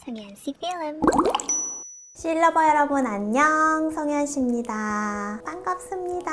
성현씨 필름. 실러버 여러분 안녕, 성현씨입니다. 반갑습니다.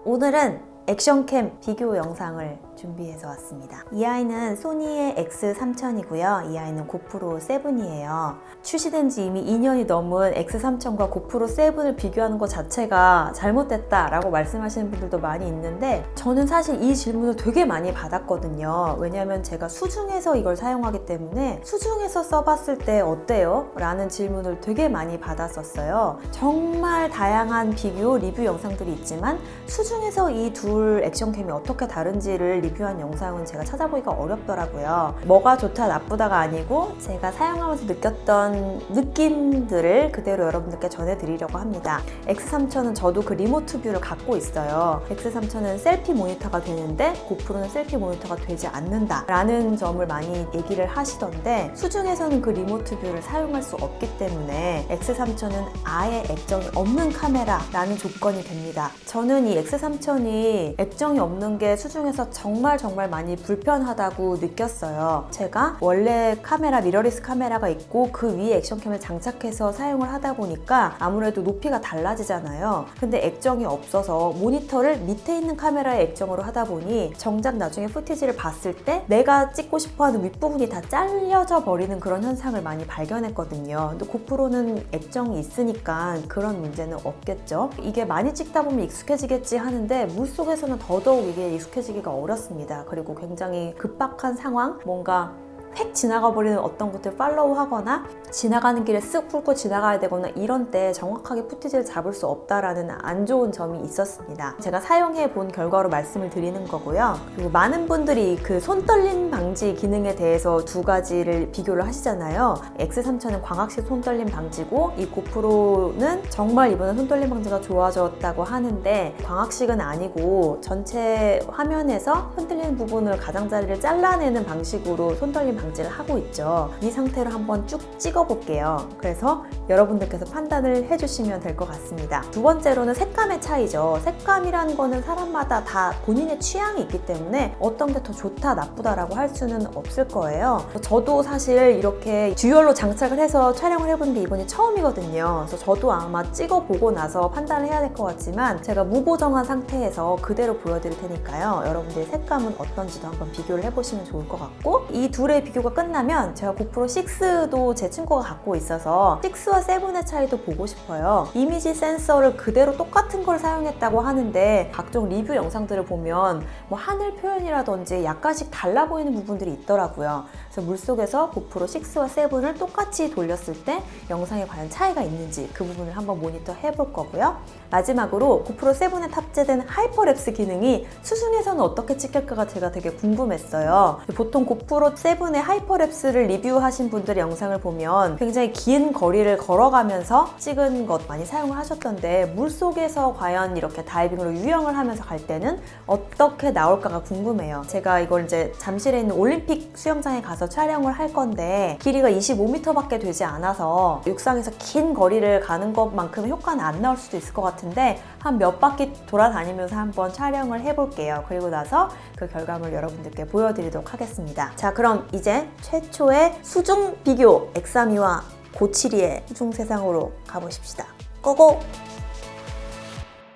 오늘은 액션캠 비교 영상을 준비해서 왔습니다. 이 아이는 소니의 X3000이고요. 이 아이는 고프로 7이에요. 출시된 지 이미 2년이 넘은 X3000과 고프로 7을 비교하는 것 자체가 잘못됐다라고 말씀하시는 분들도 많이 있는데, 저는 사실 이 질문을 되게 많이 받았거든요. 왜냐하면 제가 수중에서 이걸 사용하기 때문에 수중에서 써봤을 때 어때요? 라는 질문을 되게 많이 받았었어요. 정말 다양한 비교 리뷰 영상들이 있지만 수중에서 이 둘 액션캠이 어떻게 다른지를 리뷰한 영상은 제가 찾아보기가 어렵더라고요. 뭐가 좋다 나쁘다가 아니고 제가 사용하면서 느꼈던 느낌들을 그대로 여러분들께 전해드리려고 합니다. X3000은 저도 그 리모트 뷰를 갖고 있어요. X3000은 셀피 모니터가 되는데 고프로는 셀피 모니터가 되지 않는다 라는 점을 많이 얘기를 하시던데, 수중에서는 그 리모트 뷰를 사용할 수 없기 때문에 X3000은 아예 액정이 없는 카메라라는 조건이 됩니다. 저는 이 X3000이 액정이 없는 게 수중에서 정말 많이 불편하다고 느꼈어요. 제가 원래 카메라, 미러리스 카메라가 있고 그 위에 액션캠을 장착해서 사용을 하다 보니까 아무래도 높이가 달라지잖아요. 근데 액정이 없어서 모니터를 밑에 있는 카메라의 액정으로 하다 보니 정작 나중에 후티지를 봤을 때 내가 찍고 싶어하는 윗부분이 다 잘려져 버리는 그런 현상을 많이 발견했거든요. 근데 고프로는 액정이 있으니까 그런 문제는 없겠죠. 이게 많이 찍다 보면 익숙해지겠지 하는데 물속에서는 더더욱 이게 익숙해지기가 어렵습니다. 그리고 굉장히 급박한 상황, 뭔가 획 지나가 버리는 어떤 것들 팔로우 하거나 지나가는 길에 쓱 훑고 지나가야 되거나 이런 때 정확하게 푸티지를 잡을 수 없다라는 안 좋은 점이 있었습니다. 제가 사용해 본 결과로 말씀을 드리는 거고요. 그리고 많은 분들이 그 손떨림 방지 기능에 대해서 두 가지를 비교를 하시잖아요. X3000은 광학식 손떨림 방지고 이 고프로는 정말 이번에 손떨림 방지가 좋아졌다고 하는데, 광학식은 아니고 전체 화면에서 흔들리는 부분을 가장자리를 잘라내는 방식으로 손떨림 방지를 하고 있죠. 이 상태로 한번 쭉 찍어 볼게요. 그래서 여러분들께서 판단을 해주시면 될 것 같습니다. 두 번째로는 색감의 차이죠. 색감이라는 거는 사람마다 다 본인의 취향이 있기 때문에 어떤 게 더 좋다 나쁘다라고 할 수는 없을 거예요. 저도 사실 이렇게 듀얼로 장착을 해서 촬영을 해본 게 이번이 처음이거든요. 그래서 저도 아마 찍어보고 나서 판단을 해야 될 것 같지만, 제가 무보정한 상태에서 그대로 보여드릴 테니까요. 여러분들의 색감은 어떤지도 한번 비교를 해보시면 좋을 것 같고, 이 둘의 비교가 끝나면 제가 고프로 6도 제 친구가 갖고 있어서 6와 7의 차이도 보고 싶어요. 이미지 센서를 그대로 똑같은 걸 사용했다고 하는데, 각종 리뷰 영상들을 보면 뭐 하늘 표현이라든지 약간씩 달라 보이는 부분들이 있더라고요. 그래서 물속에서 고프로 6와 7을 똑같이 돌렸을 때 영상에 과연 차이가 있는지 그 부분을 한번 모니터 해볼 거고요. 마지막으로 고프로 7에 탑재된 하이퍼랩스 기능이 수중에서는 어떻게 찍힐까가 제가 되게 궁금했어요. 보통 고프로 7의 하이퍼랩스를 리뷰하신 분들의 영상을 보면 굉장히 긴 거리를 걸어가면서 찍은 것 많이 사용을 하셨던데, 물속에서 과연 이렇게 다이빙으로 유영을 하면서 갈 때는 어떻게 나올까가 궁금해요. 제가 이걸 이제 잠실에 있는 올림픽 수영장에 가서 촬영을 할 건데, 길이가 25m밖에 되지 않아서 육상에서 긴 거리를 가는 것만큼 효과는 안 나올 수도 있을 것 같은데, 한 몇 바퀴 돌아다니면서 한번 촬영을 해볼게요. 그리고 나서 그 결과물 여러분들께 보여드리도록 하겠습니다. 자, 그럼 이제 최초의 수중 비교 X32와 고치리의 수중 세상으로 가보십시다. 고고!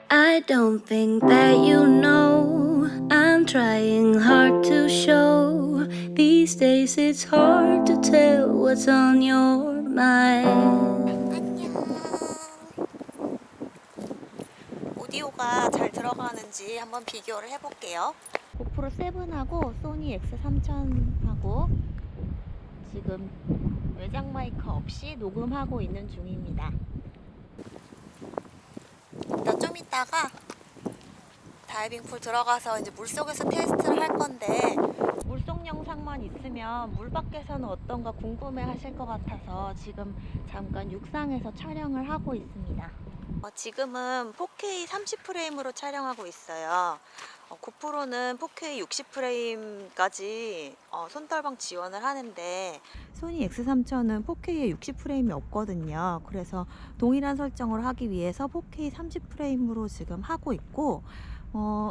I don't think that you know I'm trying hard to show These days it's hard to tell what's on your mind 오디오가 잘 들어가는지 한번 비교를 해볼게요. 고프로 7하고 소니 X3000하고 지금 외장 마이크 없이 녹음하고 있는 중입니다. 일단 좀 이따가 다이빙풀 들어가서 이제 물속에서 테스트를 할 건데, 물속 영상만 있으면 물 밖에서는 어떤가 궁금해 하실 것 같아서 지금 잠깐 육상에서 촬영을 하고 있습니다. 지금은 4K 30프레임으로 촬영하고 있어요. 고프로는 4K 60프레임까지 손떨방 지원을 하는데, 소니 X3000은 4K에 60프레임이 없거든요. 그래서 동일한 설정을 하기 위해서 4K 30프레임으로 지금 하고 있고,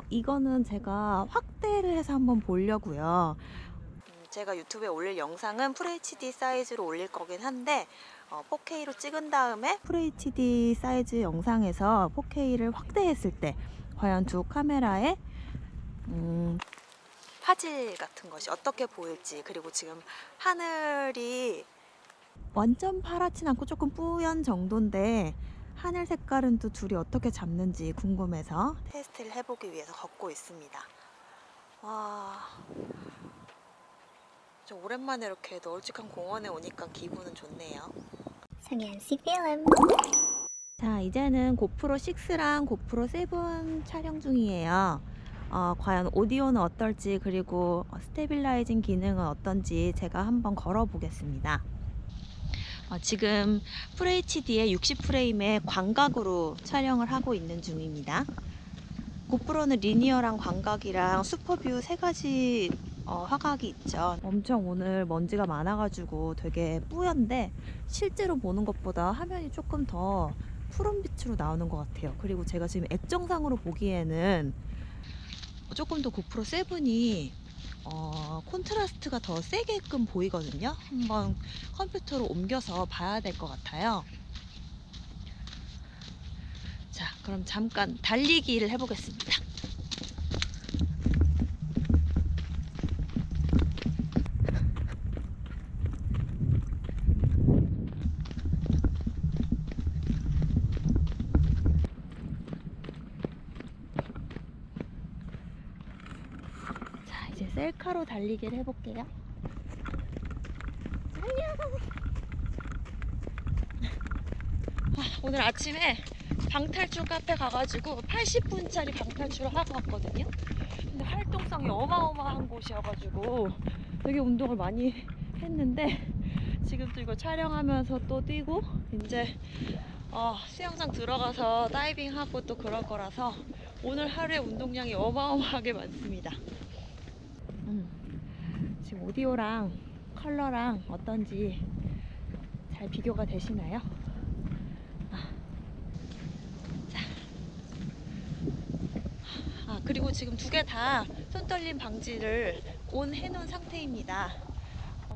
이거는 제가 확대를 해서 한번 보려고요. 제가 유튜브에 올릴 영상은 FHD 사이즈로 올릴 거긴 한데 4K로 찍은 다음에 FHD 사이즈 영상에서 4K를 확대했을 때 과연 두 카메라의 화질 같은 것이 어떻게 보일지, 그리고 지금 하늘이 완전 파랗진 않고 조금 뿌연 정도인데 하늘 색깔은 또 둘이 어떻게 잡는지 궁금해서 테스트를 해보기 위해서 걷고 있습니다. 와, 저 오랜만에 이렇게 널찍한 공원에 오니까 기분은 좋네요. 성현씨 필름. 자, 이제는 고프로 6랑 고프로 7 촬영 중이에요. 과연 오디오는 어떨지, 그리고 스테빌라이징 기능은 어떤지 제가 한번 걸어 보겠습니다. 지금 FHD의 60프레임의 광각으로 촬영을 하고 있는 중입니다. 고프로는 리니어랑 광각이랑 슈퍼뷰 세 가지 화각이 있죠. 엄청 오늘 먼지가 많아가지고 되게 뿌연데 실제로 보는 것보다 화면이 조금 더 푸른빛으로 나오는 것 같아요. 그리고 제가 지금 액정상으로 보기에는 조금 더 고프로 7이 콘트라스트가 더 세게끔 보이거든요. 한번 컴퓨터로 옮겨서 봐야 될 것 같아요. 자, 그럼 잠깐 달리기를 해보겠습니다. 이제 셀카로 달리기를 해볼게요. 오늘 아침에 방탈출 카페 가가지고 80분짜리 방탈출을 하고 왔거든요. 근데 활동성이 어마어마한 곳이어가지고 되게 운동을 많이 했는데 지금 또 이거 촬영하면서 또 뛰고 이제 수영장 들어가서 다이빙하고 또 그럴 거라서 오늘 하루에 운동량이 어마어마하게 많습니다. 지금 오디오랑 컬러랑 어떤지 잘 비교가 되시나요? 그리고 지금 두 개 다 손떨림 방지를 온 해놓은 상태입니다.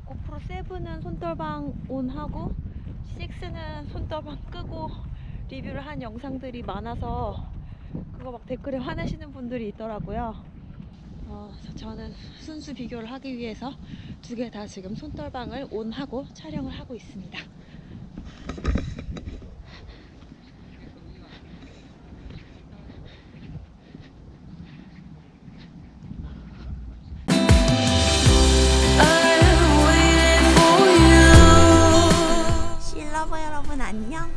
고프로 7은 손떨방 온 하고 6는 손떨방 끄고 리뷰를 한 영상들이 많아서 그거 막 댓글에 화내시는 분들이 있더라고요. 저는 순수 비교를 하기 위해서 두 개 다 지금 손떨방을 온 하고 촬영을 하고 있습니다. 실러버 여러분 안녕.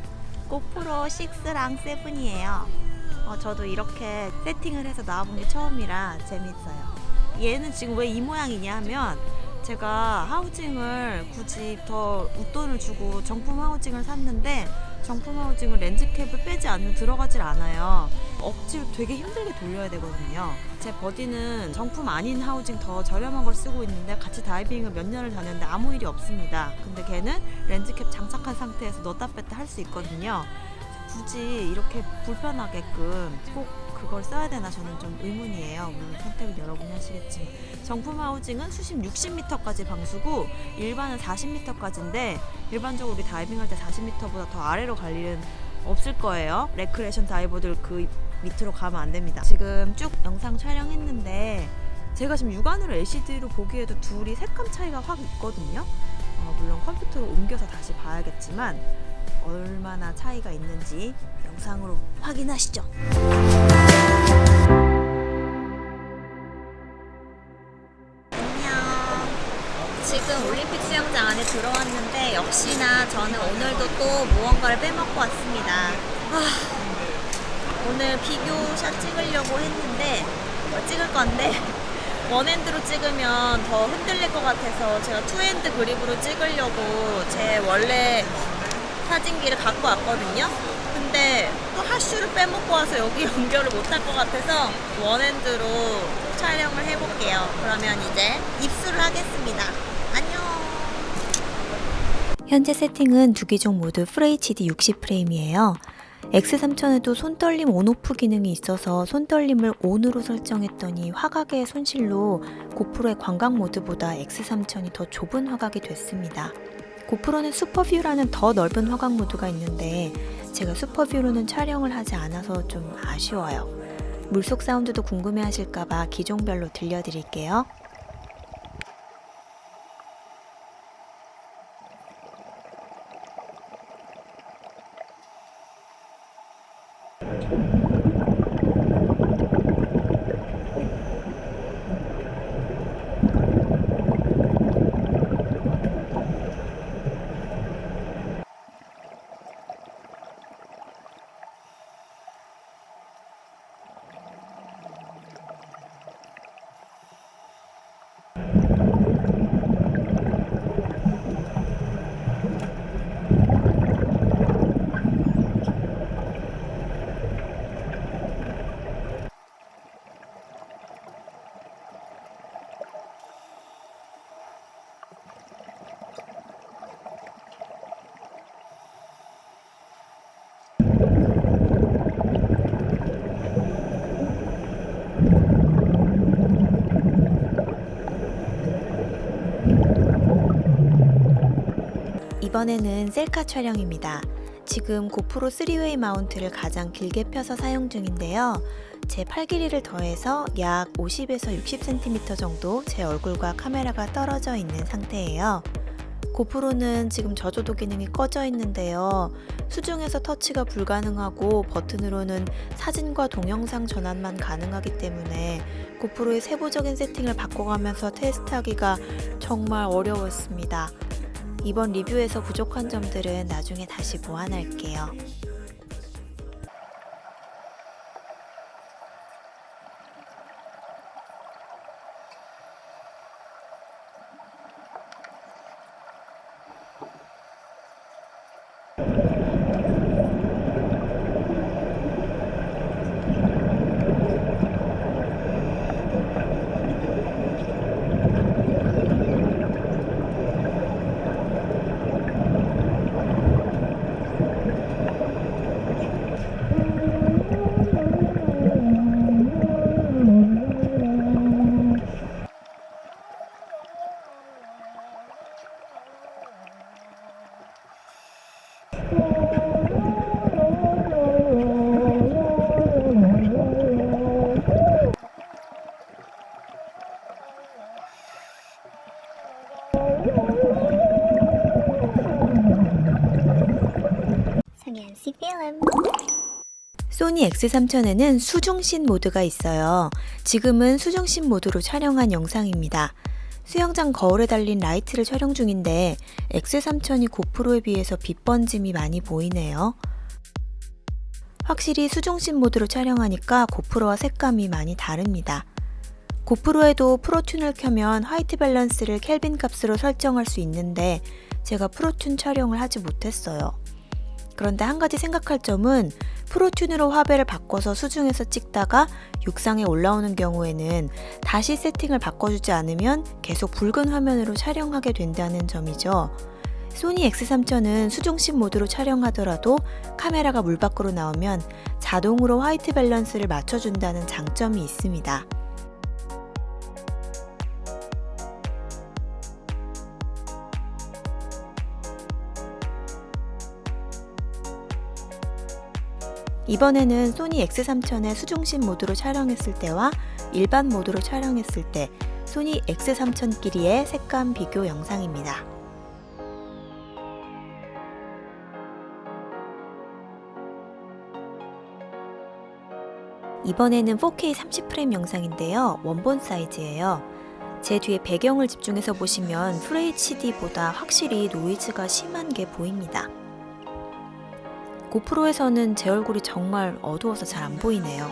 고프로 6랑 7이에요. 저도 이렇게 세팅을 해서 나와본 게 처음이라 재밌어요. 얘는 지금 왜 이 모양이냐 하면 제가 하우징을 굳이 더 웃돈을 주고 정품 하우징을 샀는데 정품 하우징은 렌즈캡을 빼지 않으면 들어가질 않아요. 억지로 되게 힘들게 돌려야 되거든요. 제 버디는 정품 아닌 하우징 더 저렴한 걸 쓰고 있는데 같이 다이빙을 몇 년을 다녔는데 아무 일이 없습니다. 근데 걔는 렌즈캡 장착한 상태에서 넣었다 뺐다 할 수 있거든요. 굳이 이렇게 불편하게끔 꼭 그걸 써야 되나 저는 좀 의문이에요. 물론 선택은 여러분이 하시겠지만 정품 하우징은 수심 60m까지 방수고 일반은 40m까지인데 일반적으로 우리 다이빙할 때 40m보다 더 아래로 갈 일은 없을 거예요. 레크레이션 다이버들 그 밑으로 가면 안 됩니다. 지금 쭉 영상 촬영했는데 제가 지금 육안으로 LCD로 보기에도 둘이 색감 차이가 확 있거든요. 물론 컴퓨터로 옮겨서 다시 봐야겠지만 얼마나 차이가 있는지 영상으로 확인하시죠. 안녕. 지금 올림픽 수영장 안에 들어왔는데 역시나 저는 오늘도 또 무언가를 빼먹고 왔습니다. 오늘 비교샷 찍으려고 했는데 찍을 건데 원핸드로 찍으면 더 흔들릴 것 같아서 제가 투핸드 그립으로 찍으려고 제 원래 사진기를 갖고 왔거든요. 근데 또 하슈를 빼먹고 와서 여기 연결을 못할 것 같아서 원핸드로 촬영을 해볼게요. 그러면 이제 입수를 하겠습니다. 안녕. 현재 세팅은 두 기종 모두 FHD 60프레임이에요. X3000에도 손떨림 온오프 기능이 있어서 손떨림을 ON으로 설정했더니 화각의 손실로 고프로의 광각 모드보다 X3000이 더 좁은 화각이 됐습니다. 고프로는 슈퍼뷰라는 더 넓은 화각 모드가 있는데 제가 슈퍼뷰로는 촬영을 하지 않아서 좀 아쉬워요. 물속 사운드도 궁금해 하실까봐 기종별로 들려드릴게요. 이번에는 셀카 촬영입니다. 지금 고프로 3웨이 마운트를 가장 길게 펴서 사용 중인데요. 제 팔 길이를 더해서 약 50에서 60cm 정도 제 얼굴과 카메라가 떨어져 있는 상태예요. 고프로는 지금 저조도 기능이 꺼져 있는데요. 수중에서 터치가 불가능하고 버튼으로는 사진과 동영상 전환만 가능하기 때문에 고프로의 세부적인 세팅을 바꿔가면서 테스트하기가 정말 어려웠습니다. 이번 리뷰에서 부족한 점들은 나중에 다시 보완할게요. 성현씨 필름. 소니 X3000에는 수중신 모드가 있어요. 지금은 수중신 모드로 촬영한 영상입니다. 수영장 거울에 달린 라이트를 촬영 중인데 X3000이 고프로에 비해서 빛 번짐이 많이 보이네요. 확실히 수중신 모드로 촬영하니까 고프로와 색감이 많이 다릅니다. 고프로에도 프로튠을 켜면 화이트 밸런스를 켈빈 값으로 설정할 수 있는데 제가 프로튠 촬영을 하지 못했어요. 그런데 한 가지 생각할 점은 프로튠으로 화배를 바꿔서 수중에서 찍다가 육상에 올라오는 경우에는 다시 세팅을 바꿔주지 않으면 계속 붉은 화면으로 촬영하게 된다는 점이죠. 소니 X3000은 수중신 모드로 촬영하더라도 카메라가 물 밖으로 나오면 자동으로 화이트 밸런스를 맞춰준다는 장점이 있습니다. 이번에는 소니 X3000의 수중신 모드로 촬영했을 때와 일반 모드로 촬영했을 때 소니 X3000끼리의 색감 비교 영상입니다. 이번에는 4K 30프레임 영상인데요. 원본 사이즈예요. 제 뒤에 배경을 집중해서 보시면 FHD보다 확실히 노이즈가 심한 게 보입니다. 고프로에서는 제 얼굴이 정말 어두워서 잘 안 보이네요.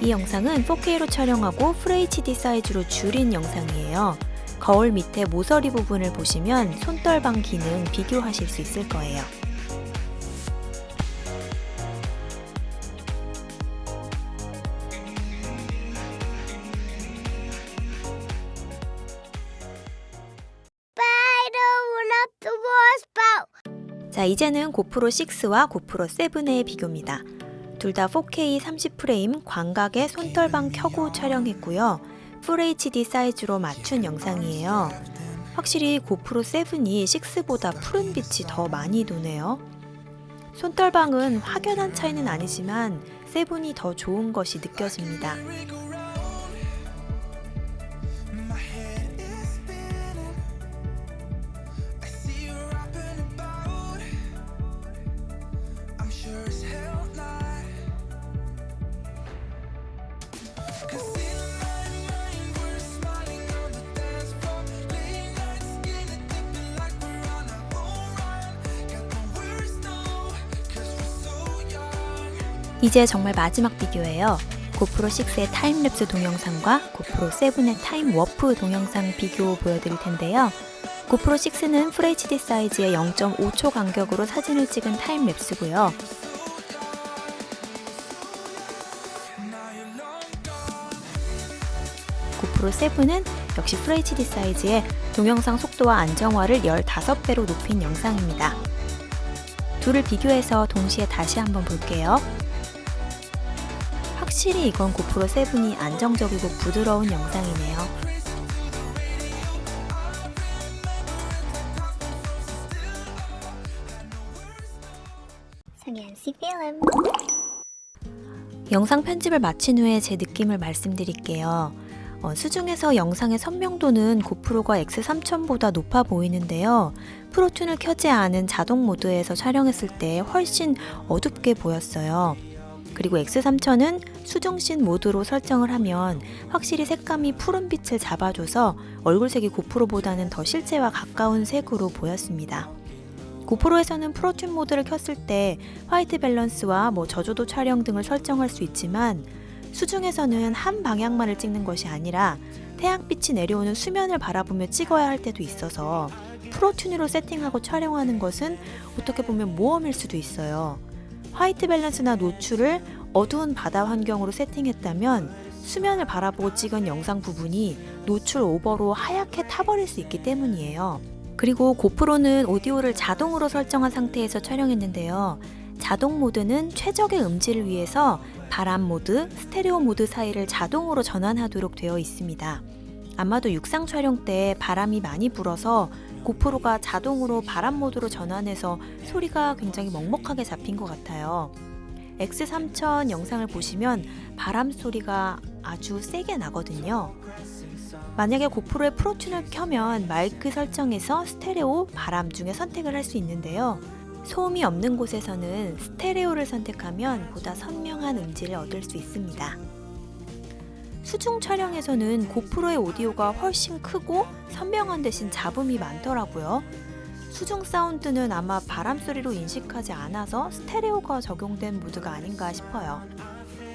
이 영상은 4K로 촬영하고 FHD 사이즈로 줄인 영상이에요. 거울 밑에 모서리 부분을 보시면 손떨방 기능 비교하실 수 있을 거예요. 자, 이제는 고프로 6와 고프로 7의 비교입니다. 둘 다 4K 30프레임 광각에 손떨방 켜고 촬영했고요. FHD 사이즈로 맞춘 영상이에요. 확실히 고프로 7이 6보다 푸른 빛이 더 많이 도네요. 손떨방은 확연한 차이는 아니지만 7이 더 좋은 것이 느껴집니다. 이제 정말 마지막 비교예요. 고프로 6의 타임랩스 동영상과 고프로 7의 타임워프 동영상 비교 보여드릴 텐데요. 고프로 6는 FHD 사이즈의 0.5초 간격으로 사진을 찍은 타임랩스고요. 고프로 7은 역시 FHD 사이즈의 동영상 속도와 안정화를 15배로 높인 영상입니다. 둘을 비교해서 동시에 다시 한번 볼게요. 확실히 이건 고프로 7이 안정적이고 부드러운 영상이네요. 성현씨 필름. 영상 편집을 마친 후에 제 느낌을 말씀드릴게요. 수중에서 영상의 선명도는 고프로가 X3000보다 높아 보이는데요. 프로튠을 켜지 않은 자동 모드에서 촬영했을 때 훨씬 어둡게 보였어요. 그리고 X3000은 수중씬 모드로 설정을 하면 확실히 색감이 푸른 빛을 잡아줘서 얼굴색이 고프로보다는 더 실제와 가까운 색으로 보였습니다. 고프로에서는 프로튠 모드를 켰을 때 화이트 밸런스와 저조도 촬영 등을 설정할 수 있지만 수중에서는 한 방향만을 찍는 것이 아니라 태양빛이 내려오는 수면을 바라보며 찍어야 할 때도 있어서 프로튠으로 세팅하고 촬영하는 것은 어떻게 보면 모험일 수도 있어요. 화이트 밸런스나 노출을 어두운 바다 환경으로 세팅했다면 수면을 바라보고 찍은 영상 부분이 노출 오버로 하얗게 타버릴 수 있기 때문이에요. 그리고 고프로는 오디오를 자동으로 설정한 상태에서 촬영했는데요. 자동 모드는 최적의 음질을 위해서 바람 모드, 스테레오 모드 사이를 자동으로 전환하도록 되어 있습니다. 아마도 육상 촬영 때 바람이 많이 불어서 고프로가 자동으로 바람 모드로 전환해서 소리가 굉장히 먹먹하게 잡힌 것 같아요. X3000 영상을 보시면 바람 소리가 아주 세게 나거든요. 만약에 고프로의 프로튠을 켜면 마이크 설정에서 스테레오, 바람 중에 선택을 할 수 있는데요. 소음이 없는 곳에서는 스테레오를 선택하면 보다 선명한 음질을 얻을 수 있습니다. 수중 촬영에서는 고프로의 오디오가 훨씬 크고 선명한 대신 잡음이 많더라고요. 수중 사운드는 아마 바람 소리로 인식하지 않아서 스테레오가 적용된 모드가 아닌가 싶어요.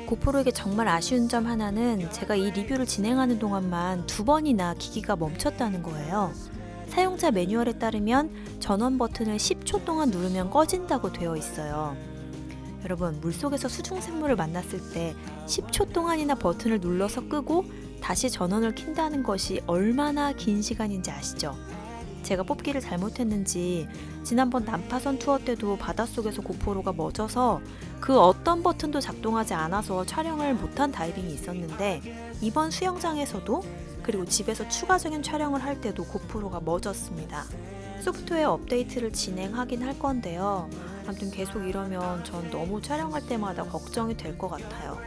고프로에게 정말 아쉬운 점 하나는 제가 이 리뷰를 진행하는 동안만 2번이나 기기가 멈췄다는 거예요. 사용자 매뉴얼에 따르면 전원 버튼을 10초 동안 누르면 꺼진다고 되어 있어요. 여러분, 물속에서 수중생물을 만났을 때 10초 동안이나 버튼을 눌러서 끄고 다시 전원을 킨다는 것이 얼마나 긴 시간인지 아시죠? 제가 뽑기를 잘못했는지 지난번 난파선 투어 때도 바닷속에서 고프로가 멎어서 그 어떤 버튼도 작동하지 않아서 촬영을 못한 다이빙이 있었는데 이번 수영장에서도 그리고 집에서 추가적인 촬영을 할 때도 고프로가 멎었습니다. 소프트웨어 업데이트를 진행하긴 할 건데요. 아무튼 계속 이러면 전 너무 촬영할 때마다 걱정이 될 것 같아요.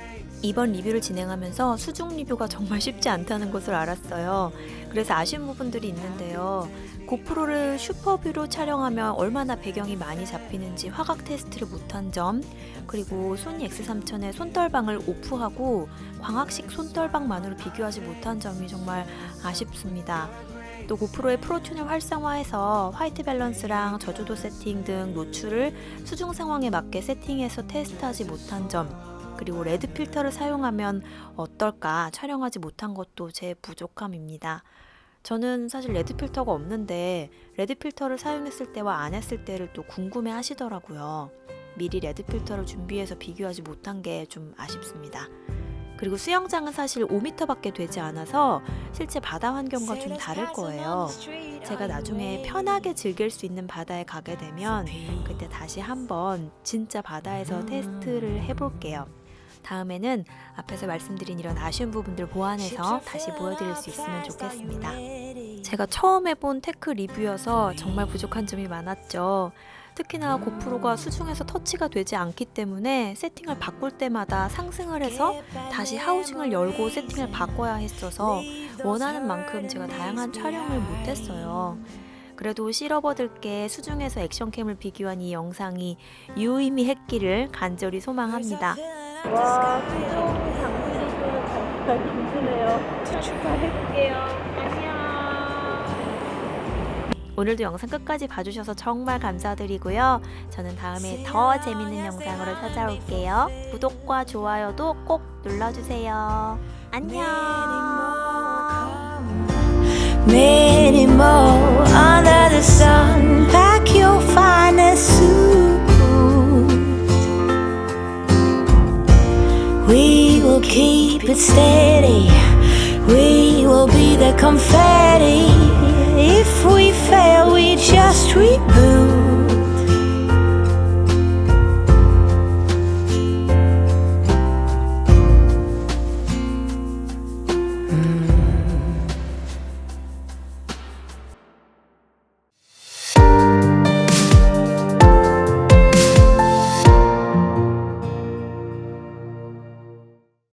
이번 리뷰를 진행하면서 수중 리뷰가 정말 쉽지 않다는 것을 알았어요. 그래서 아쉬운 부분들이 있는데요. 고프로를 슈퍼뷰로 촬영하면 얼마나 배경이 많이 잡히는지 화각 테스트를 못한 점, 그리고 소니 X3000의 손떨방을 오프하고 광학식 손떨방만으로 비교하지 못한 점이 정말 아쉽습니다. 또 고프로의 프로튠을 활성화해서 화이트 밸런스랑 저조도 세팅 등 노출을 수중 상황에 맞게 세팅해서 테스트하지 못한 점, 그리고 레드 필터를 사용하면 어떨까 촬영하지 못한 것도 제 부족함입니다. 저는 사실 레드 필터가 없는데 레드 필터를 사용했을 때와 안 했을 때를 또 궁금해 하시더라고요. 미리 레드 필터를 준비해서 비교하지 못한 게 좀 아쉽습니다. 그리고 수영장은 사실 5m밖에 되지 않아서 실제 바다 환경과 좀 다를 거예요. 제가 나중에 편하게 즐길 수 있는 바다에 가게 되면 그때 다시 한번 진짜 바다에서 테스트를 해볼게요. 다음에는 앞에서 말씀드린 이런 아쉬운 부분들 보완해서 다시 보여드릴 수 있으면 좋겠습니다. 제가 처음 해본 테크 리뷰여서 정말 부족한 점이 많았죠. 특히나 고프로가 수중에서 터치가 되지 않기 때문에 세팅을 바꿀 때마다 상승을 해서 다시 하우징을 열고 세팅을 바꿔야 했어서 원하는 만큼 제가 다양한 촬영을 못했어요. 그래도 씨러버들께 수중에서 액션캠을 비교한 이 영상이 유의미했기를 간절히 소망합니다. 와, 수중 장비 리뷰는 정말 힘드네요. 잘해볼게요. 안녕. 오늘도 영상 끝까지 봐주셔서 정말 감사드리고요. 저는 다음에 더 재밌는 영상으로 찾아올게요. 구독과 좋아요도 꼭 눌러주세요. 안녕. Many more under the sun. Pack your finest suit. We will keep it steady. We will be the confetti.